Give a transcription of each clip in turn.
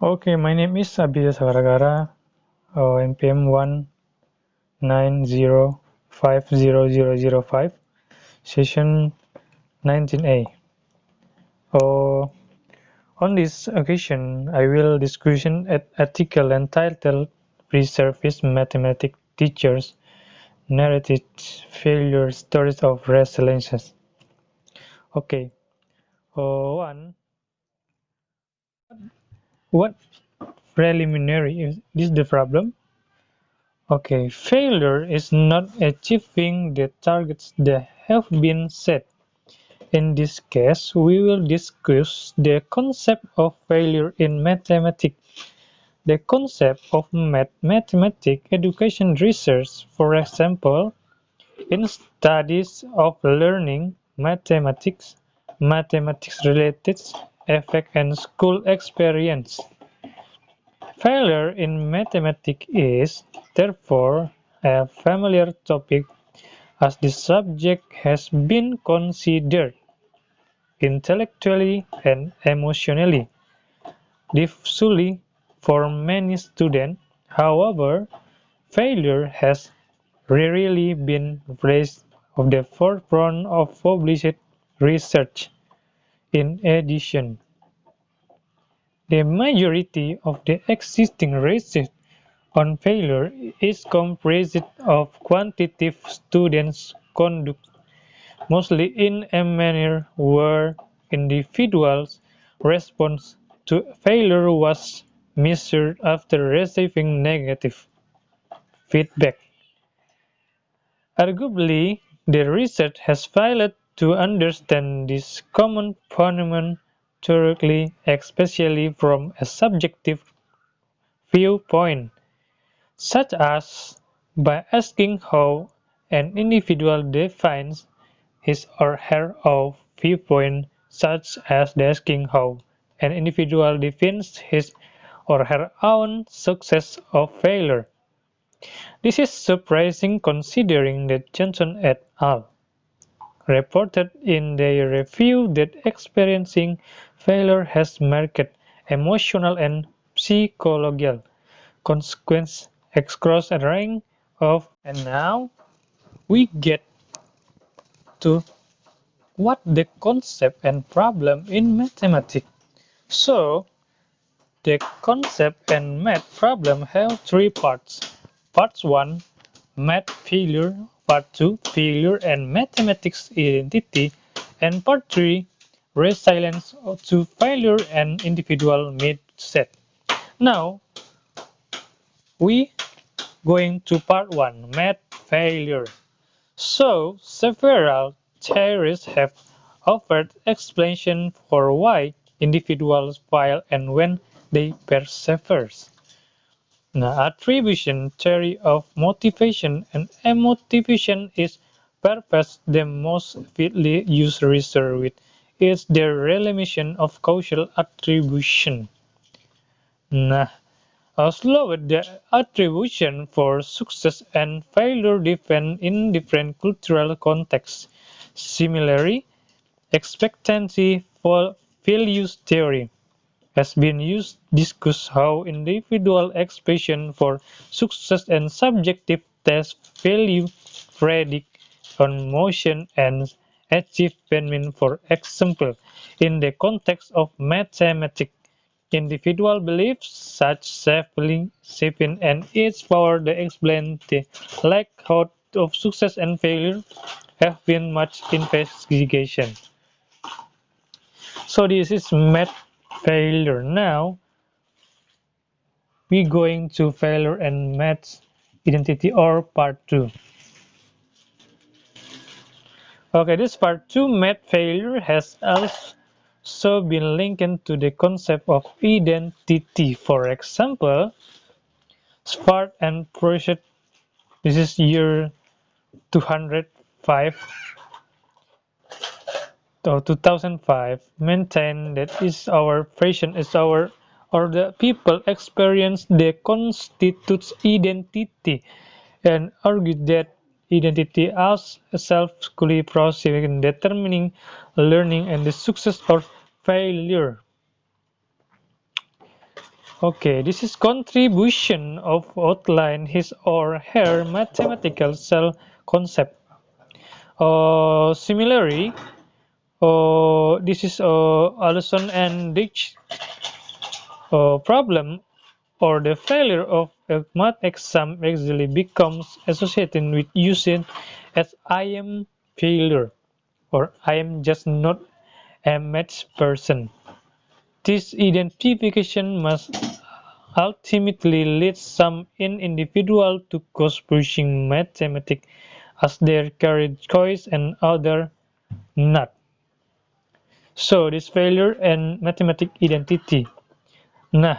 Okay, my name is Abhijit Sagaragara, NPM 190500005, session 19A. Oh, on this occasion, I will discuss an article entitled Resurface Mathematics Teachers Narrated Failure Stories of Resilience. Okay, what preliminary is this the problem? Okay, failure is not achieving the targets that have been set. In this case, we will discuss the concept of failure in mathematics. The concept of mathematics education research, for example, in studies of learning mathematics, mathematics-related effect and school experience. Failure in mathematics is, therefore, a familiar topic as the subject has been considered intellectually and emotionally diffusely for many students. However, failure has rarely been raised to the forefront of published research. In addition, the majority of the existing research on failure is comprised of quantitative students conduct, mostly in a manner where individuals' response to failure was measured after receiving negative feedback. Arguably, the research has failed to understand this common phenomenon thoroughly, especially from a subjective viewpoint, such as by asking how an individual defines his or her own viewpoint, such as asking how an individual defines his or her own success or failure. This is surprising considering that Johnson et al. Reported in their review that experiencing failure has marked emotional and psychological consequences across a range of. And now we get to what the concept and problem in mathematics. So the concept and math problem have three parts. Part 1, math failure. Part 2, failure and mathematics identity. And part 3, resilience to failure and individual mindset. Now we going to part 1, math failure. So several theories have offered explanation for why individuals fail and when they persevere. Now, attribution theory of motivation and emotivation is perhaps the most widely used research with is the relation of causal attribution. Nah, although the attribution for success and failure depend in different cultural contexts. Similarly, expectancy for values theory has been used to discuss how individual expression for success and subjective test value predict on motion and achievement. For example, in the context of mathematics, individual beliefs such shaping and its power to explain the likelihood of success and failure have been much investigation. So this is math failure. Now we going to failure and math identity or part 2. Okay, this part 2 math failure has also been linked to the concept of identity. For example, Spart and Project, this is year 205 or 2005, maintain that is our fashion is our or the people experience that constitutes identity and argue that identity as a self-fully process in determining learning and the success or failure. Okay, this is contribution of outline his or her mathematical cell concept. Similarly, this is Allison and Ditch problem or the failure of a math exam easily becomes associated with using as I am failure or I am just not a math person. This identification must ultimately lead some individual to ghost pushing mathematics as their career choice and other not. So this failure and mathematics identity. Nah,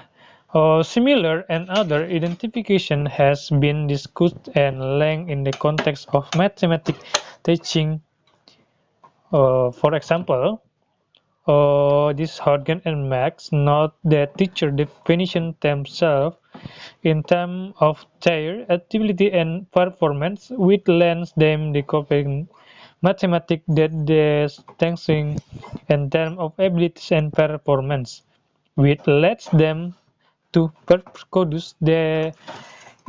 similar and other identification has been discussed and length in the context of mathematics teaching. For example, this Horgan and Max note that teacher definition themselves in terms of their ability and performance, which lends them the coping mathematics that they thinking in terms of abilities and performance, which lets them to produce the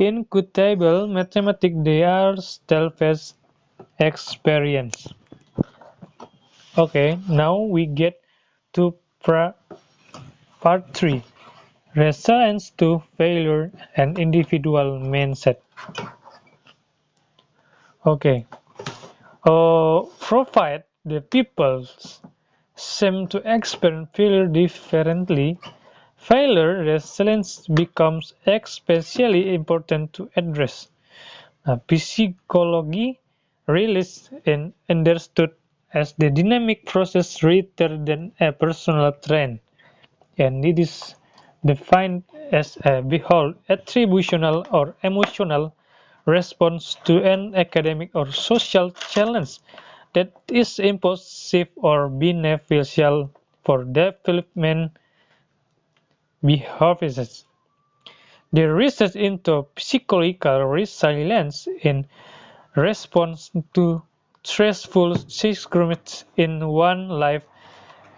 incredible mathematics they are self experience. Okay, now we get to part 3, resilience to failure and individual mindset. Okay, provide the people seem to experience failure differently. Failure resilience becomes especially important to address. Psychology relies and understood as the dynamic process rather than a personal trend, and it is defined as a behold attributional or emotional response to an academic or social challenge that is impulsive or beneficial for development behaviors. The research into psychological resilience in response to stressful circumstances in one life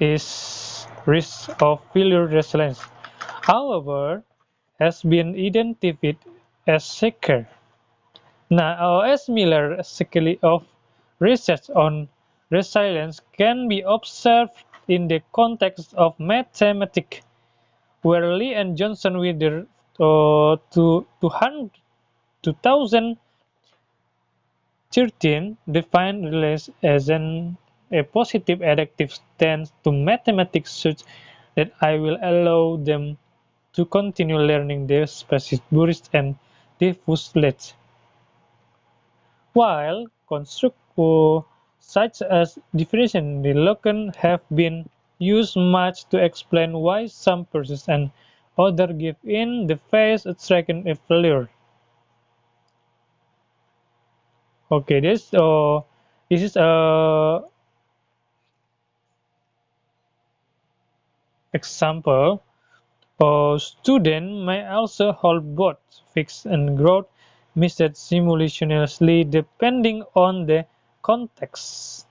is risk of failure resilience. However, has been identified as secure. Now, as Miller scale of research on resilience can be observed in the context of mathematics, where Lee and Johnson with their 2013 defined resilience as a positive adaptive stance to mathematics such that I will allow them to continue learning their specific burst and diffuse ledge. While constructs such as differentiation relation have been used much to explain why some persist and others give in the face of striking a failure. Okay, this is a example. A student may also hold both fixed and growth methods simultaneously depending on the context.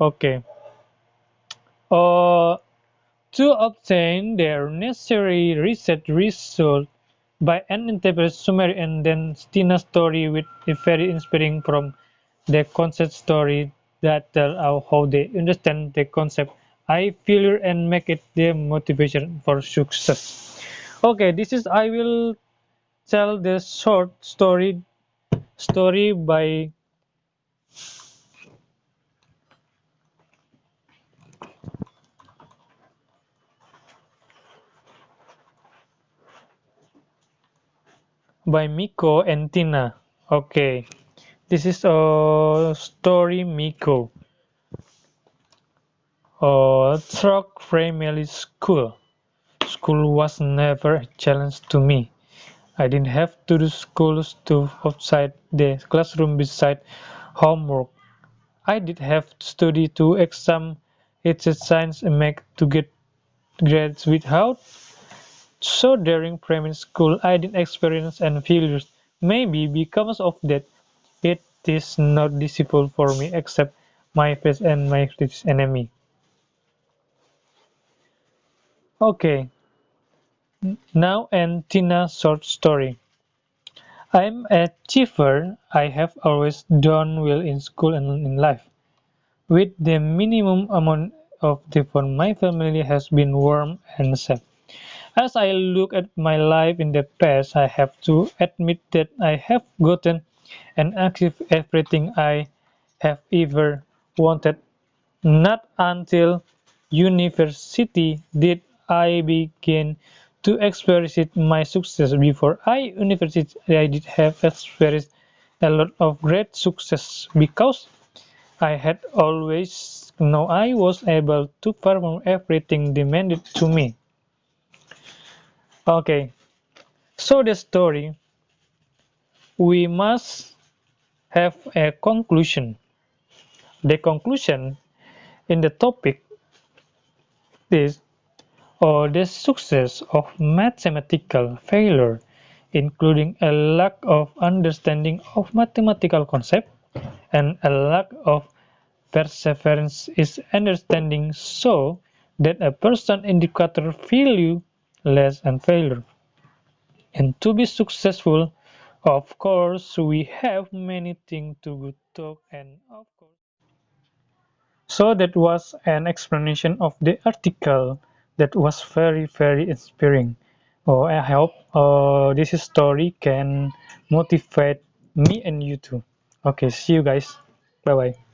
Okay. Uh, to obtain their necessary research result by an interpret summary and then Stina story with a very inspiring from the concept story that tell how they understand the concept I failure and make it their motivation for success. Okay, this is I will tell the short story by Miko and Tina. Okay, this is a story Miko. Through primary school. School was never a challenge to me. I didn't have to do school stuff outside the classroom beside homework. I did have to study to exam exercise and make to get grades without. So during primary school, I did experience and failures. Maybe because of that, it is not difficult for me except my face and my enemy. Okay, now and Tina short story. I'm a achiever. I have always done well in school and in life. With the minimum amount of effort, my family has been warm and safe. As I look at my life in the past, I have to admit that I have gotten and achieved everything I have ever wanted. Not until university did I begin to experience my success. Before university, I did have experienced a lot of great success because I had always known I was able to perform everything demanded to me. Okay, so the story we must have a conclusion. The conclusion in the topic is or the success of mathematical failure, including a lack of understanding of mathematical concept and a lack of perseverance is understanding so that a person indicator value less and failure. And to be successful, of course, we have many things to talk and of course. So that was an explanation of the article that was very inspiring. Oh, I hope this story can motivate me and you too. Okay, see you guys. Bye bye.